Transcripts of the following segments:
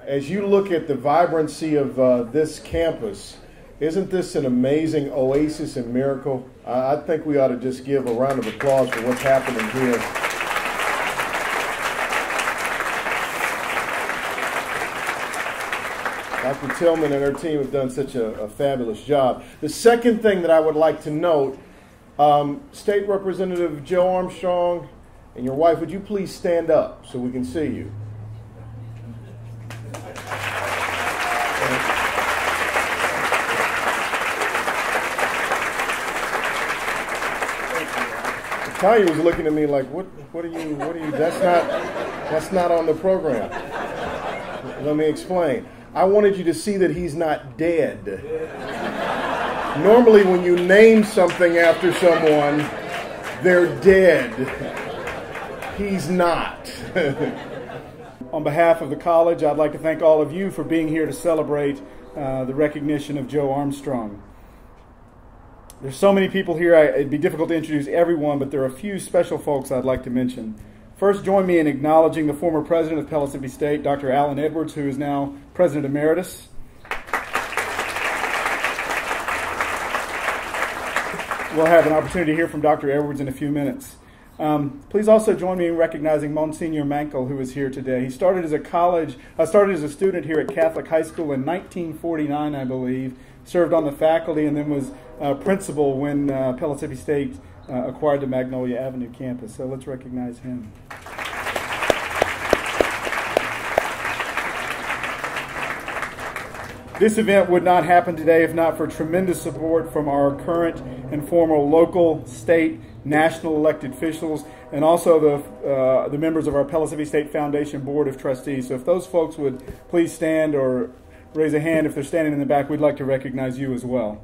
As you look at the vibrancy of this campus, isn't this an amazing oasis and miracle? I think we ought to just give a round of applause for what's happening here. Dr. Tillman and her team have done such a fabulous job. The second thing that I would like to note, State Representative Joe Armstrong and your wife, would you please stand up so we can see you? Tanya was looking at me like, what are you, that's not on the program. Let me explain. I wanted you to see that he's not dead. Normally when you name something after someone, they're dead. He's not. On behalf of the college, I'd like to thank all of you for being here to celebrate the recognition of Joe Armstrong. There's so many people here, it'd be difficult to introduce everyone, but there are a few special folks I'd like to mention. First, join me in acknowledging the former president of Pellissippi State, Dr. Allen Edwards, who is now President Emeritus. We'll have an opportunity to hear from Dr. Edwards in a few minutes. Please also join me in recognizing Monsignor Mankel, who is here today. He started as a student here at Catholic High School in 1949, I believe, served on the faculty, and then was principal when Pellissippi State acquired the Magnolia Avenue campus. So let's recognize him. This event would not happen today if not for tremendous support from our current and former local, state, national elected officials, and also the members of our Pellissippi State Foundation Board of Trustees. So if those folks would please stand or raise a hand if they're standing in the back, we'd like to recognize you as well.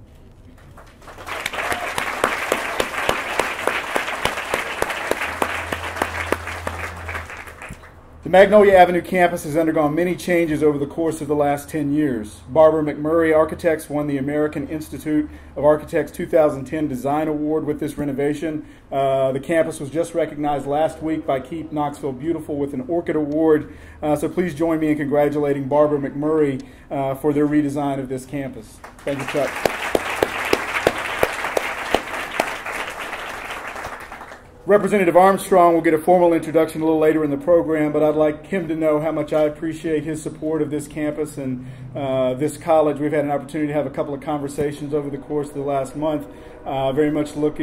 The Magnolia Avenue campus has undergone many changes over the course of the last 10 years. Barbara McMurray Architects won the American Institute of Architects 2010 Design Award with this renovation. The campus was just recognized last week by Keep Knoxville Beautiful with an Orchid Award. So please join me in congratulating Barbara McMurray for their redesign of this campus. Thank you, Chuck. Representative Armstrong will get a formal introduction a little later in the program, but I'd like him to know how much I appreciate his support of this campus and this college. We've had an opportunity to have a couple of conversations over the course of the last month. Very much look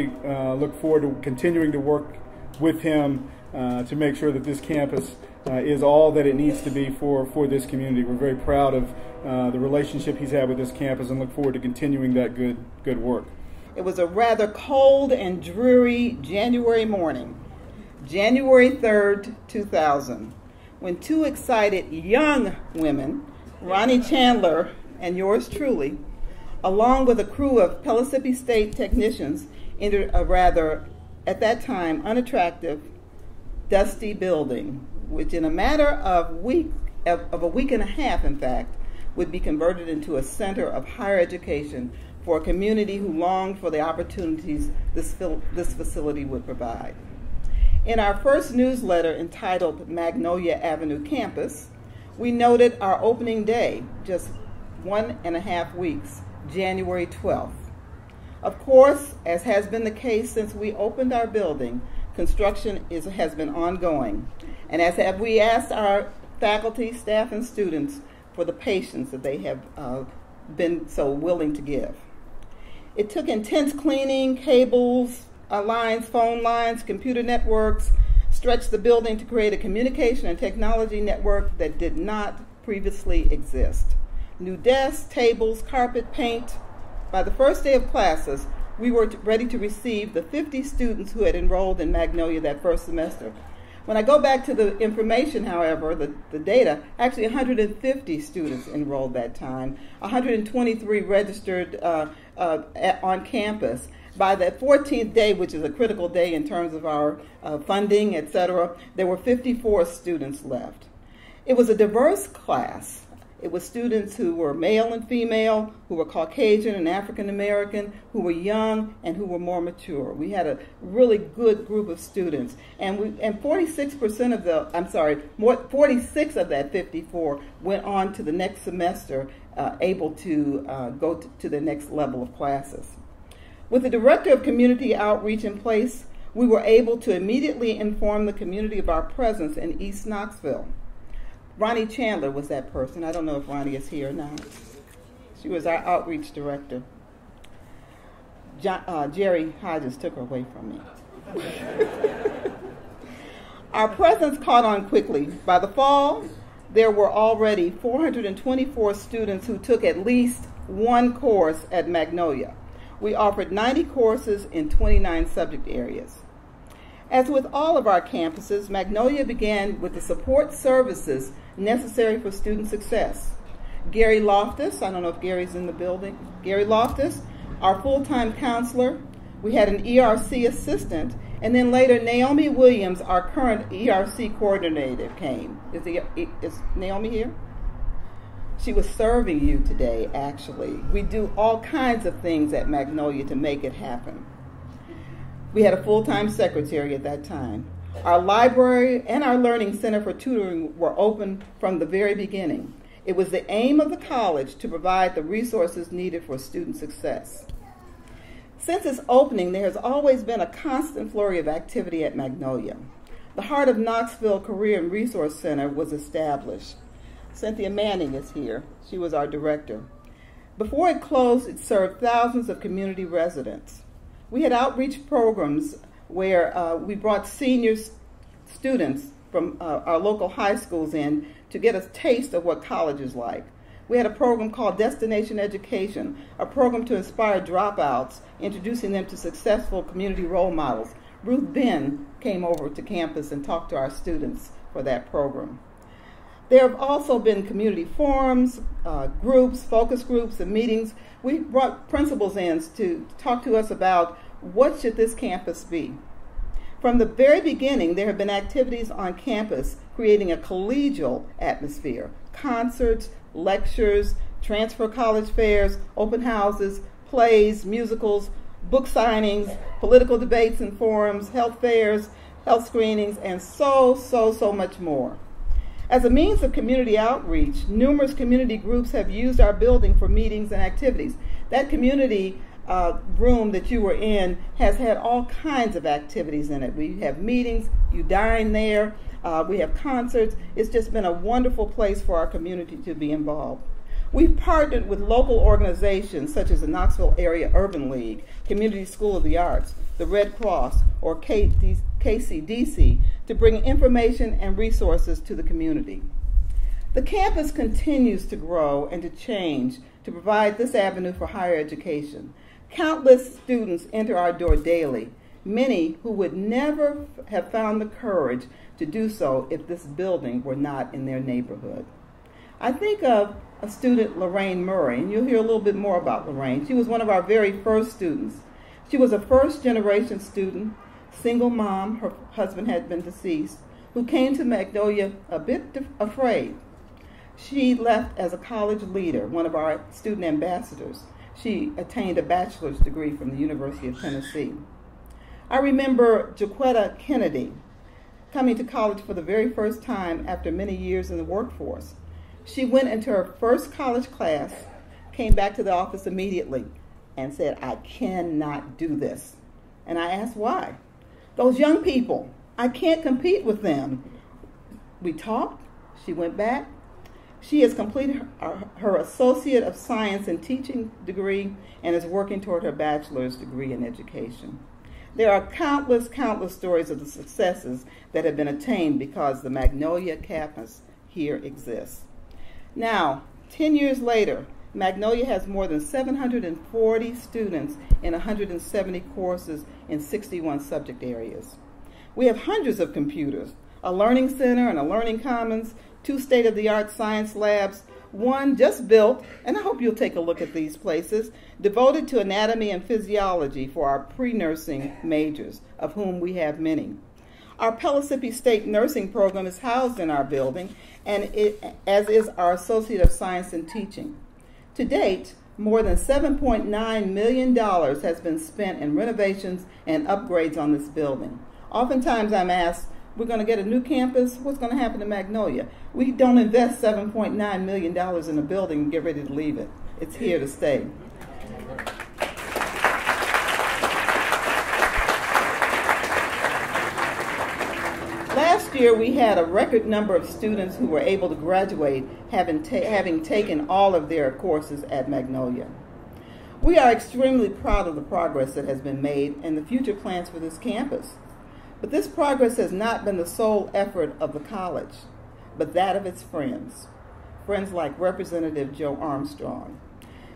forward to continuing to work with him to make sure that this campus is all that it needs to be for this community. We're very proud of the relationship he's had with this campus and look forward to continuing that good work. It was a rather cold and dreary January morning, January 3rd, 2000, when two excited young women, Ronnie Chandler and yours truly, along with a crew of Pellissippi State technicians, entered a rather, at that time, unattractive, dusty building, which in a matter of a week and a half, in fact, would be converted into a center of higher education for a community who longed for the opportunities this facility would provide. In our first newsletter entitled Magnolia Avenue Campus, we noted our opening day, just 1.5 weeks, January 12th. Of course, as has been the case since we opened our building, construction has been ongoing, and as have we asked our faculty, staff, and students for the patience that they have been so willing to give. It took intense cleaning, cables, lines, phone lines, computer networks, stretched the building to create a communication and technology network that did not previously exist. New desks, tables, carpet, paint. By the first day of classes, we were ready to receive the 50 students who had enrolled in Magnolia that first semester. When I go back to the information, however, the data, actually 150 students enrolled that time, 123 registered on campus. By the 14th day, which is a critical day in terms of our funding, et cetera, there were 54 students left. It was a diverse class. It was students who were male and female, who were Caucasian and African American, who were young and who were more mature. We had a really good group of students, and 46% of 46 of that 54 went on to the next semester, able to go to the next level of classes. With the Director of Community Outreach in place, we were able to immediately inform the community of our presence in East Knoxville. Ronnie Chandler was that person. I don't know if Ronnie is here now. She was our outreach director. Jerry Hodges took her away from me. Our presence caught on quickly. By the fall, there were already 424 students who took at least one course at Magnolia. We offered 90 courses in 29 subject areas. As with all of our campuses, Magnolia began with the support services necessary for student success. Gary Loftus, I don't know if Gary's in the building, Gary Loftus, our full-time counselor. We had an ERC assistant, and then later Naomi Williams, our current ERC coordinator, came. Is Naomi here? She was serving you today, actually. We do all kinds of things at Magnolia to make it happen. We had a full-time secretary at that time. Our library and our Learning Center for Tutoring were open from the very beginning. It was the aim of the college to provide the resources needed for student success. Since its opening, there has always been a constant flurry of activity at Magnolia. The Heart of Knoxville Career and Resource Center was established. Cynthia Manning is here. She was our director. Before it closed, it served thousands of community residents. We had outreach programs where we brought senior students from our local high schools in to get a taste of what college is like. We had a program called Destination Education, a program to inspire dropouts, introducing them to successful community role models. Ruth Ben came over to campus and talked to our students for that program. There have also been community forums, groups, focus groups, and meetings. We brought principals in to talk to us about what should this campus be. From the very beginning, there have been activities on campus creating a collegial atmosphere. Concerts, lectures, transfer college fairs, open houses, plays, musicals, book signings, political debates and forums, health fairs, health screenings, and so much more. As a means of community outreach, numerous community groups have used our building for meetings and activities. That community room that you were in has had all kinds of activities in it. We have meetings, you dine there, we have concerts. It's just been a wonderful place for our community to be involved. We've partnered with local organizations such as the Knoxville Area Urban League, Community School of the Arts, the Red Cross, or KCDC to bring information and resources to the community. The campus continues to grow and to change to provide this avenue for higher education. Countless students enter our door daily, many who would never have found the courage to do so if this building were not in their neighborhood. I think of a student, Lorraine Murray, and you'll hear a little bit more about Lorraine. She was one of our very first students. She was a first-generation student, single mom, her husband had been deceased, who came to Magnolia a bit afraid. She left as a college leader, one of our student ambassadors. She attained a bachelor's degree from the University of Tennessee. I remember Jaquetta Kennedy coming to college for the very first time after many years in the workforce. She went into her first college class, came back to the office immediately, and said, "I cannot do this." And I asked why. "Those young people, I can't compete with them." We talked, she went back. She has completed her Associate of Science in Teaching degree and is working toward her bachelor's degree in education. There are countless stories of the successes that have been attained because the Magnolia campus here exists. Now, 10 years later, Magnolia has more than 740 students in 170 courses in 61 subject areas. We have hundreds of computers, a learning center and a learning commons, 2 state-of-the-art science labs, one just built, and I hope you'll take a look at these places, devoted to anatomy and physiology for our pre-nursing majors, of whom we have many. Our Pellissippi State Nursing Program is housed in our building, and as is our Associate of Science in Teaching. To date, more than $7.9 million has been spent in renovations and upgrades on this building. Oftentimes I'm asked, we're going to get a new campus, what's going to happen to Magnolia? We don't invest $7.9 million in a building and get ready to leave it. It's here to stay. Last year, we had a record number of students who were able to graduate, having taken all of their courses at Magnolia. We are extremely proud of the progress that has been made and the future plans for this campus. But this progress has not been the sole effort of the college, but that of its friends like Representative Joe Armstrong.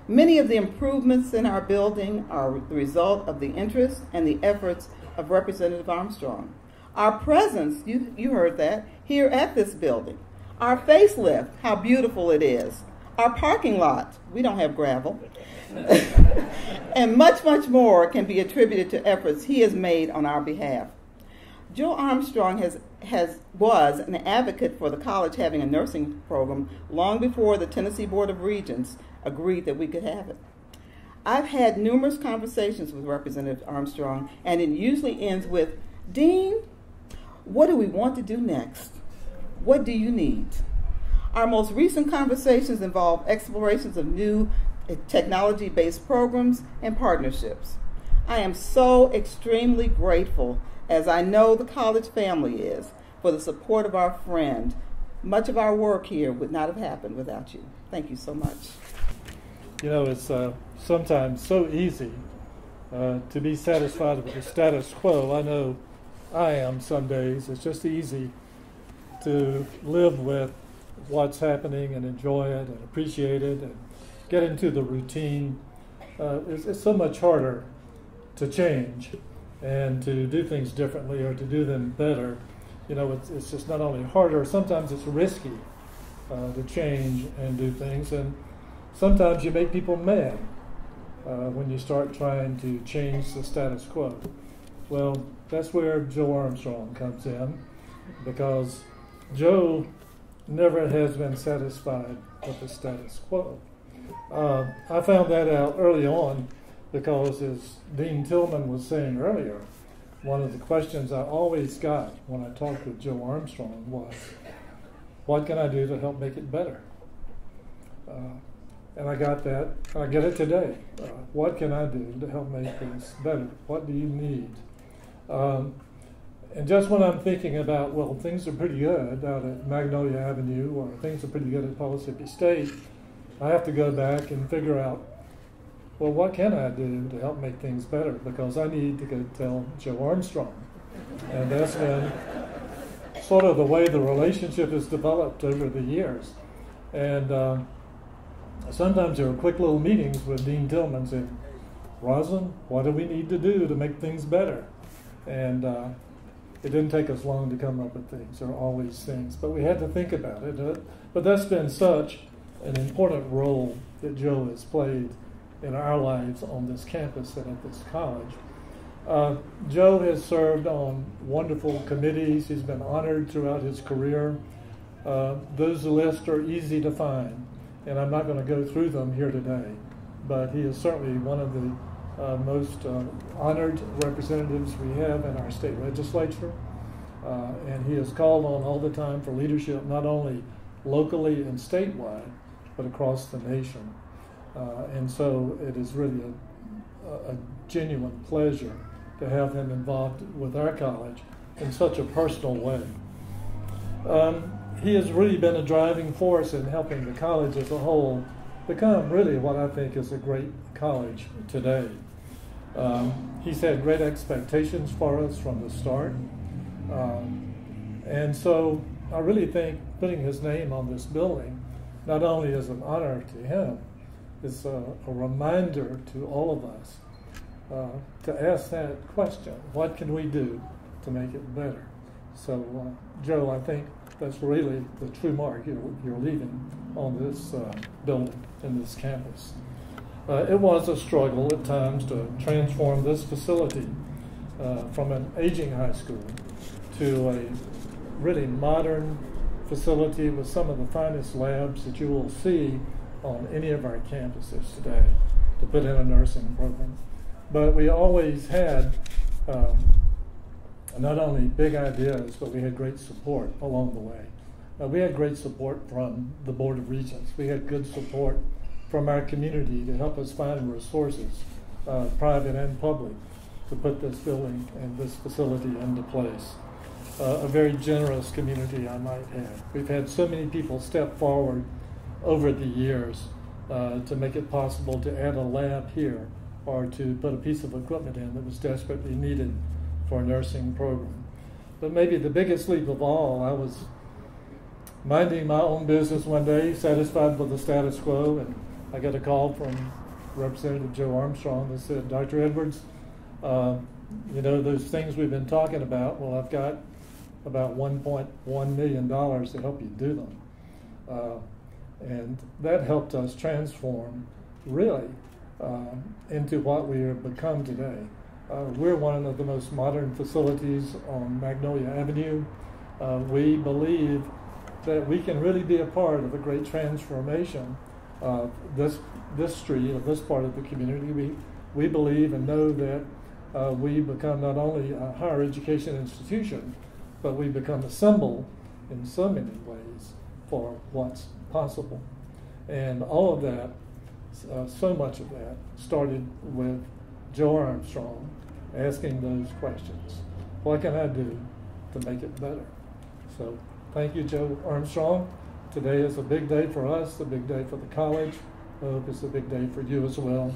Many of the improvements in our building are the result of the interest and the efforts of Representative Armstrong. Our presence, you heard that, here at this building. Our facelift, how beautiful it is. Our parking lot, we don't have gravel. And much, much more can be attributed to efforts he has made on our behalf. Joe Armstrong was an advocate for the college having a nursing program long before the Tennessee Board of Regents agreed that we could have it. I've had numerous conversations with Representative Armstrong, and it usually ends with, Dean, what do we want to do next? What do you need? Our most recent conversations involve explorations of new technology-based programs and partnerships. I am so extremely grateful, as I know the college family is, for the support of our friend. Much of our work here would not have happened without you. Thank you so much. You know, it's sometimes so easy to be satisfied with the status quo. I know I am some days. It's just easy to live with what's happening and enjoy it and appreciate it and get into the routine. It's so much harder to change and to do things differently or to do them better. You know, it's just not only harder, sometimes it's risky to change and do things, and sometimes you make people mad when you start trying to change the status quo. Well, that's where Joe Armstrong comes in, because Joe never has been satisfied with the status quo. I found that out early on because, as Dean Tillman was saying earlier, one of the questions I always got when I talked with Joe Armstrong was, what can I do to help make it better? And I got that. I get it today. What can I do to help make this better? What do you need? And just when I'm thinking about, well, things are pretty good out at Magnolia Avenue or things are pretty good at Pellissippi State, I have to go back and figure out, well, what can I do to help make things better? Because I need to go tell Joe Armstrong. And that's been sort of the way the relationship has developed over the years. And sometimes there are quick little meetings with Dean Tillman saying, Roslyn, what do we need to do to make things better? And it didn't take us long to come up with things. There are always things. But we had to think about it. But that's been such an important role that Joe has played in our lives on this campus and at this college. Joe has served on wonderful committees. He's been honored throughout his career. Those lists are easy to find, and I'm not going to go through them here today. But he is certainly one of the most honored representatives we have in our state legislature, and he is called on all the time for leadership, not only locally and statewide, but across the nation. And so it is really a genuine pleasure to have him involved with our college in such a personal way. He has really been a driving force in helping the college as a whole become really what I think is a great college today. He's had great expectations for us from the start. And so I really think putting his name on this building not only is an honor to him, it's a reminder to all of us to ask that question, what can we do to make it better? So, Joe, I think that's really the true mark you're leaving on this building and this campus. It was a struggle at times to transform this facility from an aging high school to a really modern facility with some of the finest labs that you will see on any of our campuses today to put in a nursing program. But we always had not only big ideas, but we had great support along the way. We had great support from the Board of Regents. We had good support from our community to help us find resources, private and public, to put this building and this facility into place. A very generous community, I might add. We've had so many people step forward over the years to make it possible to add a lab here or to put a piece of equipment in that was desperately needed for a nursing program. But maybe the biggest leap of all, I was minding my own business one day, satisfied with the status quo, and I got a call from Representative Joe Armstrong that said, Dr. Edwards, you know, those things we've been talking about, well, I've got about $1.1 million to help you do them. And that helped us transform, really, into what we have become today. We're one of the most modern facilities on Magnolia Avenue. We believe that we can really be a part of a great transformation of this street, of this part of the community. We believe and know that we become not only a higher education institution, but we become a symbol in so many ways for what's possible. And all of that, so much of that, started with Joe Armstrong asking those questions. What can I do to make it better? So thank you, Joe Armstrong. Today is a big day for us, a big day for the college. I hope it's a big day for you as well.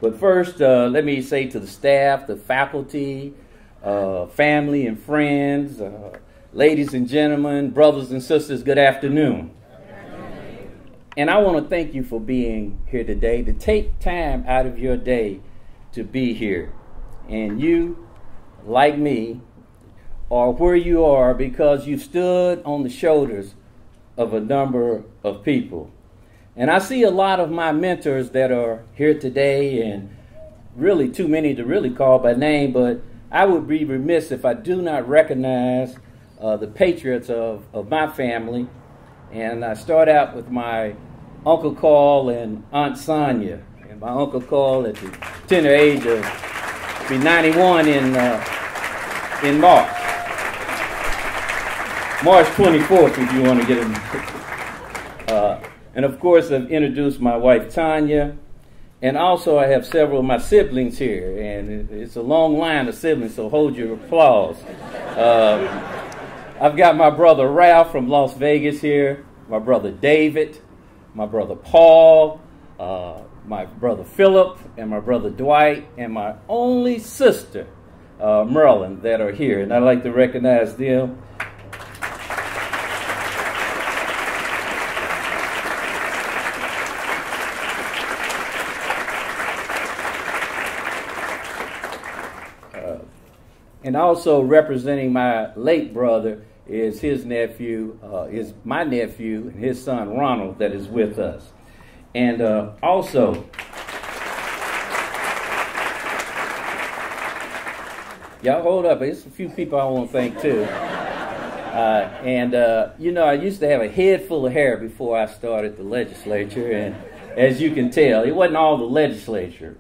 But first, let me say to the staff, the faculty, family and friends, ladies and gentlemen, brothers and sisters, good afternoon. And I want to thank you for being here today, to take time out of your day to be here. And you, like me, are where you are because you stood on the shoulders of a number of people. And I see a lot of my mentors that are here today, and really too many to really call by name, but I would be remiss if I do not recognize the patriots of my family. And I start out with my Uncle Carl and Aunt Sonia. And my Uncle Carl at the tender age of be 91 in March. March 24th, if you want to get him. And of course, I've introduced my wife, Tanya. And also, I have several of my siblings here. And it's a long line of siblings, so hold your applause. I've got my brother Ralph from Las Vegas here, my brother David, my brother Paul, my brother Philip, and my brother Dwight, and my only sister, Merlin, that are here. And I'd like to recognize them. And also representing my late brother is his nephew, is my nephew, and his son Ronald that is with us. And also, y'all hold up, there's a few people I want to thank too. You know, I used to have a head full of hair before I started the legislature, and as you can tell, it wasn't all the legislature.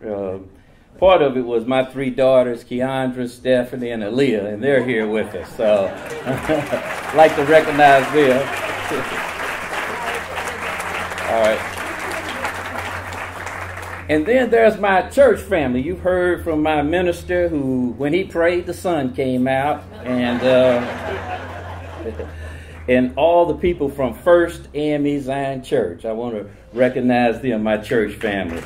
Part of it was my three daughters, Keandra, Stephanie, and Aaliyah, and they're here with us. So I'd like to recognize them. All right. And then there's my church family. You've heard from my minister who, when he prayed, the sun came out. And all the people from First AME Zion Church. I want to recognize them, my church family.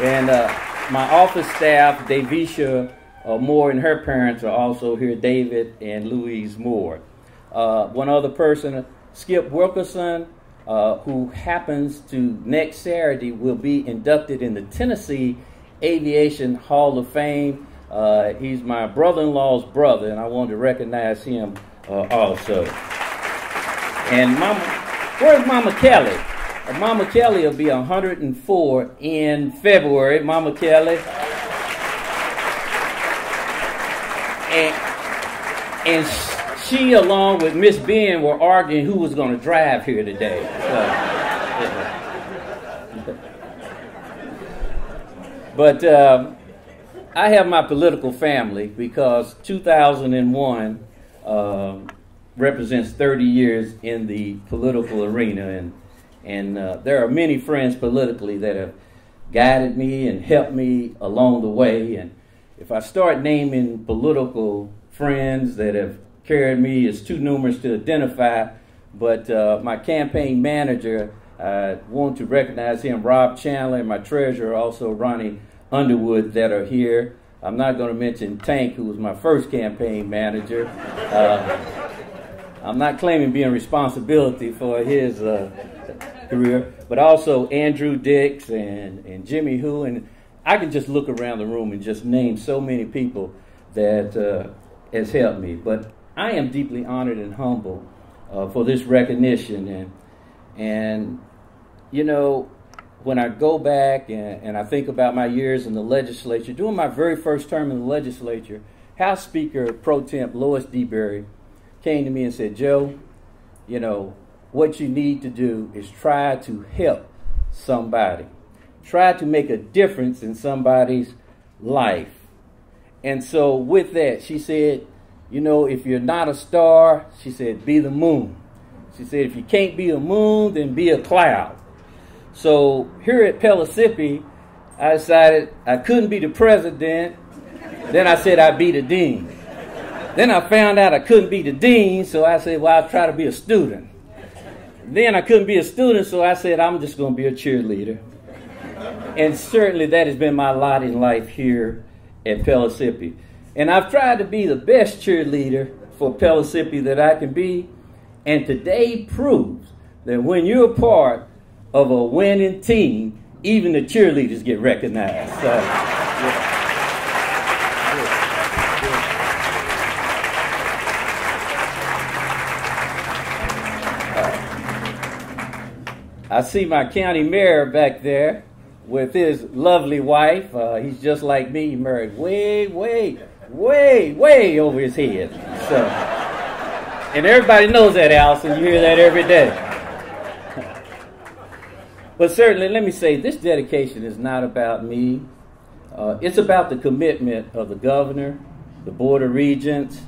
And my office staff, Davisha Moore and her parents are also here, David and Louise Moore. One other person, Skip Wilkerson, who happens to next Saturday will be inducted in the Tennessee Aviation Hall of Fame. He's my brother-in-law's brother, and I wanted to recognize him also. And Mama, where's Mama Kelly? Mama Kelly will be 104 in February. Mama Kelly. And she, along with Miss Ben, were arguing who was going to drive here today. But I have my political family because 2001 represents 30 years in the political arena. And there are many friends politically that have guided me and helped me along the way. And if I start naming political friends that have carried me, it's too numerous to identify. But my campaign manager, I want to recognize him, Rob Chandler, and my treasurer, also Ronnie Underwood, that are here. I'm not going to mention Tank, who was my first campaign manager. I'm not claiming being responsibility for his career, but also Andrew Dix and Jimmy Who, and I can just look around the room and just name so many people that has helped me. But I am deeply honored and humbled for this recognition, and you know, when I go back and I think about my years in the legislature, during my very first term in the legislature, House Speaker Pro Temp Lois DeBerry came to me and said, Joe, you know, what you need to do is try to help somebody. Try to make a difference in somebody's life. And so with that, she said, you know, if you're not a star, she said, be the moon. She said, if you can't be a moon, then be a cloud. So here at Pellissippi, I decided I couldn't be the president. Then I said I'd be the dean. Then I found out I couldn't be the dean, so I said, well, I'll try to be a student. Then I couldn't be a student, so I said, I'm just going to be a cheerleader. And certainly that has been my lot in life here at Pellissippi. And I've tried to be the best cheerleader for Pellissippi that I can be. And today proves that when you're a part of a winning team, even the cheerleaders get recognized. So, yeah. I see my county mayor back there with his lovely wife. He's just like me. He married way over his head. So, and everybody knows that, Allison. You hear that every day. But certainly, let me say, this dedication is not about me. It's about the commitment of the governor, the Board of Regents,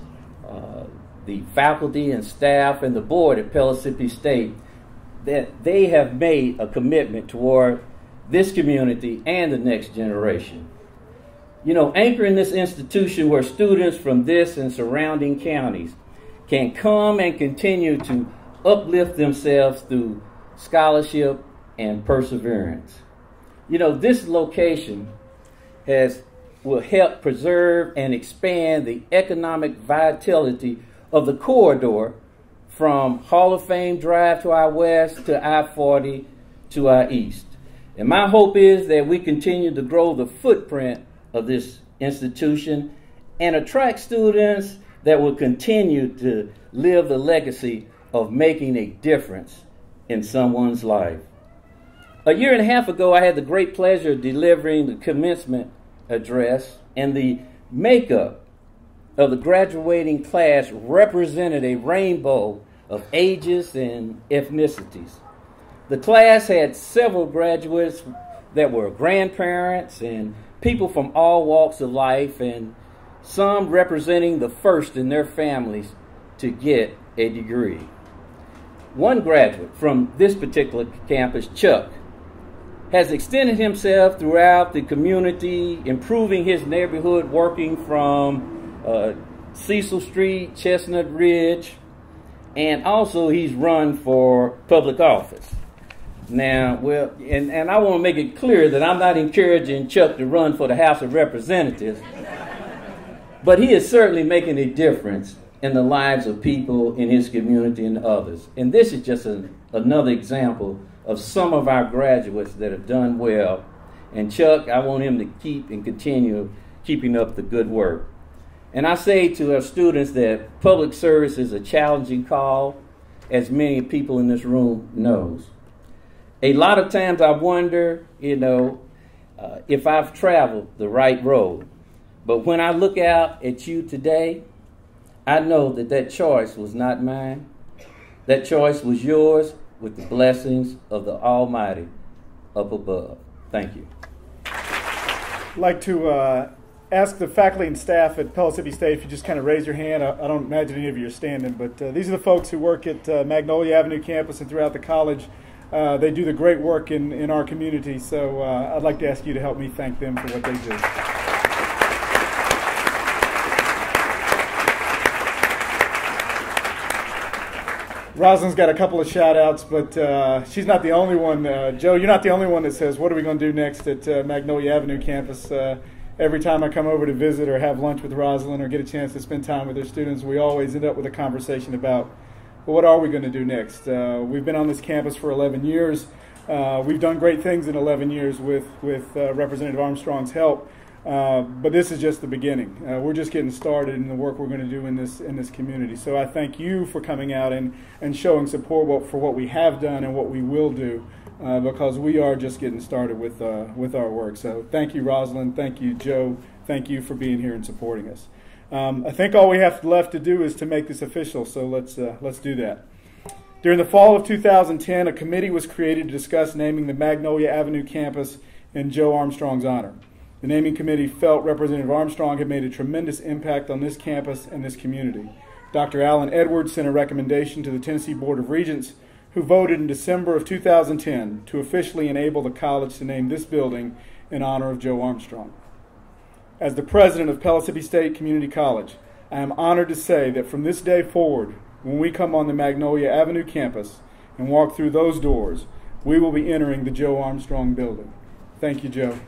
the faculty and staff, and the board at Pellissippi State, that they have made a commitment toward this community and the next generation. You know, anchoring this institution where students from this and surrounding counties can come and continue to uplift themselves through scholarship and perseverance. You know, this location will help preserve and expand the economic vitality of the corridor from Hall of Fame Drive to our west to I-40 to our east. And my hope is that we continue to grow the footprint of this institution and attract students that will continue to live the legacy of making a difference in someone's life. A year and a half ago, I had the great pleasure of delivering the commencement address, and the makeup of the graduating class represented a rainbow of ages and ethnicities. The class had several graduates that were grandparents and people from all walks of life, and some representing the first in their families to get a degree. One graduate from this particular campus, Chuck, has extended himself throughout the community, improving his neighborhood, working from Cecil Street, Chestnut Ridge, and also he's run for public office. Now, well, and I want to make it clear that I'm not encouraging Chuck to run for the House of Representatives, but he is certainly making a difference in the lives of people in his community and others. And this is just another example of some of our graduates that have done well. And Chuck, I want him to keep and continue keeping up the good work. And I say to our students that public service is a challenging call, as many people in this room knows. A lot of times I wonder, if I've traveled the right road. But when I look out at you today, I know that that choice was not mine. That choice was yours with the blessings of the Almighty up above. Thank you. I'd like to ask the faculty and staff at Pellissippi State if you just kind of raise your hand. I don't imagine any of you are standing, but these are the folks who work at Magnolia Avenue campus and throughout the college. They do the great work in our community, so I'd like to ask you to help me thank them for what they do. Rosalind's got a couple of shout-outs, but she's not the only one. Joe, you're not the only one that says, what are we going to do next at Magnolia Avenue campus? Every time I come over to visit or have lunch with Rosalind or get a chance to spend time with her students, we always end up with a conversation about, well, what are we going to do next? We've been on this campus for 11 years. We've done great things in 11 years with Representative Armstrong's help. But this is just the beginning. We're just getting started in the work we're going to do in this community. So I thank you for coming out and showing support for what we have done and what we will do, because we are just getting started with our work. So thank you, Rosalind. Thank you, Joe. Thank you for being here and supporting us. I think all we have left to do is to make this official. So let's do that. During the fall of 2010, a committee was created to discuss naming the Magnolia Avenue campus in Joe Armstrong's honor. The naming committee felt Representative Armstrong had made a tremendous impact on this campus and this community. Dr. Allen Edwards sent a recommendation to the Tennessee Board of Regents, who voted in December of 2010 to officially enable the college to name this building in honor of Joe Armstrong. As the president of Pellissippi State Community College, I am honored to say that from this day forward, when we come on the Magnolia Avenue campus and walk through those doors, we will be entering the Joe Armstrong building. Thank you, Joe.